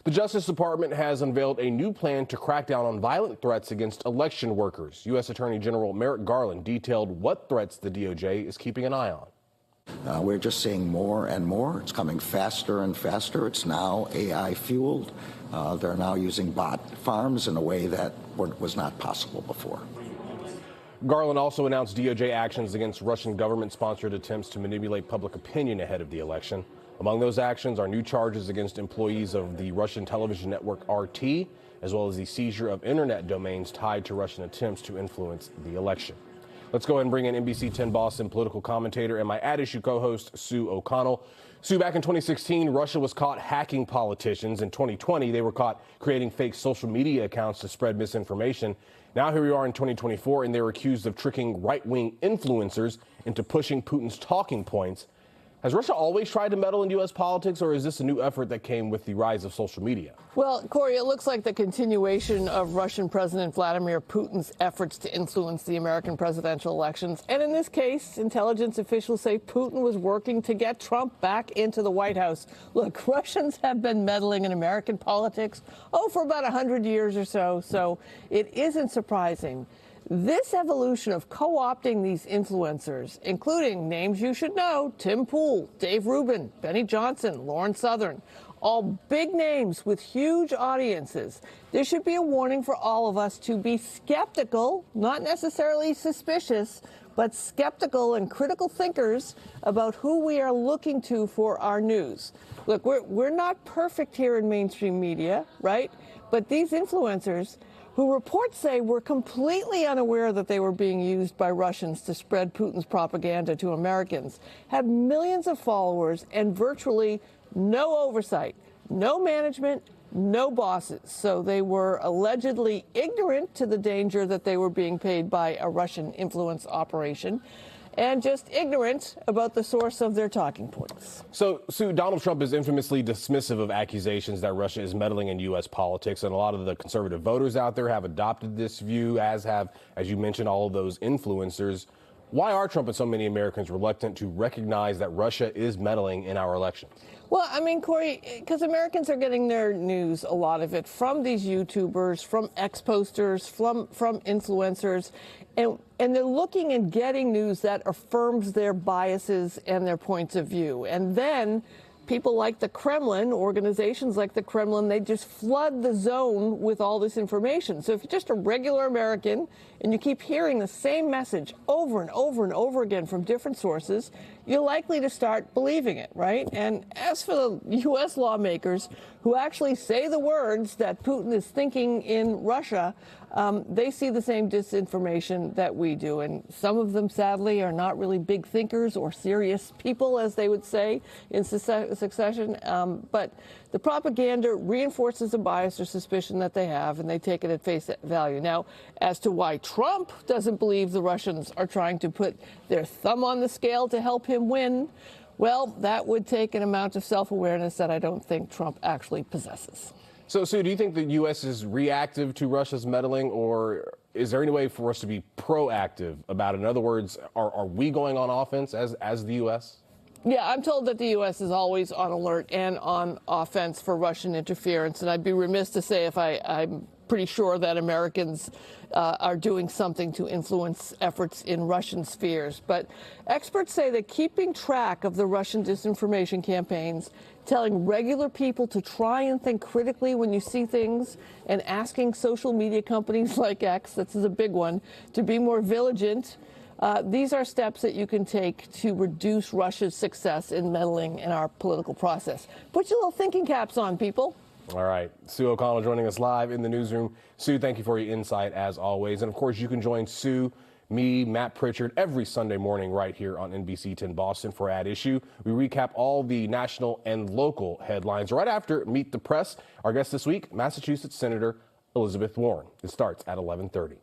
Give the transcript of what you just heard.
The Justice Department has unveiled a new plan to crack down on violent threats against election workers. U.S. Attorney General Merrick Garland detailed what threats the DOJ is keeping an eye on. We're just seeing more and more. It's coming faster and faster. It's now AI fueled. They're now using bot farms in a way that was not possible before. Garland also announced DOJ actions against Russian government-sponsored attempts to manipulate public opinion ahead of the election. Among those actions are new charges against employees of the Russian television network RT, as well as the seizure of internet domains tied to Russian attempts to influence the election. Let's go ahead and bring in NBC 10 Boston political commentator and my at-issue co-host, Sue O'Connell. Sue, back in 2016, Russia was caught hacking politicians. In 2020, they were caught creating fake social media accounts to spread misinformation. Now here we are in 2024, and they're accused of tricking right-wing influencers into pushing Putin's talking points. Has Russia always tried to meddle in U.S. politics, or is this a new effort that came with the rise of social media? Well, Corey, it looks like the continuation of Russian President Vladimir Putin's efforts to influence the American presidential elections. And in this case, intelligence officials say Putin was working to get Trump back into the White House. Look, Russians have been meddling in American politics, for about 100 years or so. So it isn't surprising. This evolution of co-opting these influencers, including names you should know, Tim Pool, Dave Rubin, Benny Johnson, Lauren Southern, all big names with huge audiences. There should be a warning for all of us to be skeptical, not necessarily suspicious, but skeptical and critical thinkers about who we are looking to for our news. Look, we're not perfect here in mainstream media, right? But these influencers, who reports say were completely unaware that they were being used by Russians to spread Putin's propaganda to Americans, have millions of followers and virtually no oversight, no management, no bosses. So they were allegedly ignorant to the danger that they were being paid by a Russian influence operation, and just ignorant about the source of their talking points. So, Sue, Donald Trump is infamously dismissive of accusations that Russia is meddling in U.S. politics, and a lot of the conservative voters out there have adopted this view, as have, as you mentioned, all of those influencers. Why are Trump and so many Americans reluctant to recognize that Russia is meddling in our elections? Well, I mean, Corey, because Americans are getting their news, a lot of it, from these YouTubers, from ex-posters, from influencers, and they're looking and getting news that affirms their biases and their points of view. And then people like the Kremlin, organizations like the Kremlin, they just flood the zone with all this information. So if you're just a regular American and you keep hearing the same message over and over and over again from different sources, you're likely to start believing it, right? And as for the U.S. lawmakers who actually say the words that Putin is thinking in Russia, they see the same disinformation that we do. And some of them, sadly, are not really big thinkers or serious people, as they would say in succession. But the propaganda reinforces a bias or suspicion that they have, and they take it at face value. Now, as to why Trump doesn't believe the Russians are trying to put their thumb on the scale to help him win, well, that would take an amount of self-awareness that I don't think Trump actually possesses. So, Sue, do you think the U.S. is reactive to Russia's meddling, or is there any way for us to be proactive about it? In other words, are we going on offense as the U.S.? Yeah, I'm told that the U.S. is always on alert and on offense for Russian interference, and I'd be remiss to say if I'm pretty sure that Americans are doing something to influence efforts in Russian spheres. But experts say that keeping track of the Russian disinformation campaigns, telling regular people to try and think critically when you see things, and asking social media companies like X, this is a big one, to be more vigilant. These are steps that you can take to reduce Russia's success in meddling in our political process. Put your little thinking caps on, people. All right. Sue O'Connell joining us live in the newsroom. Sue, thank you for your insight, as always. And, of course, you can join Sue, me, Matt Pritchard, every Sunday morning right here on NBC 10 Boston for At Issue. We recap all the national and local headlines right after Meet the Press. Our guest this week, Massachusetts Senator Elizabeth Warren. It starts at 11:30.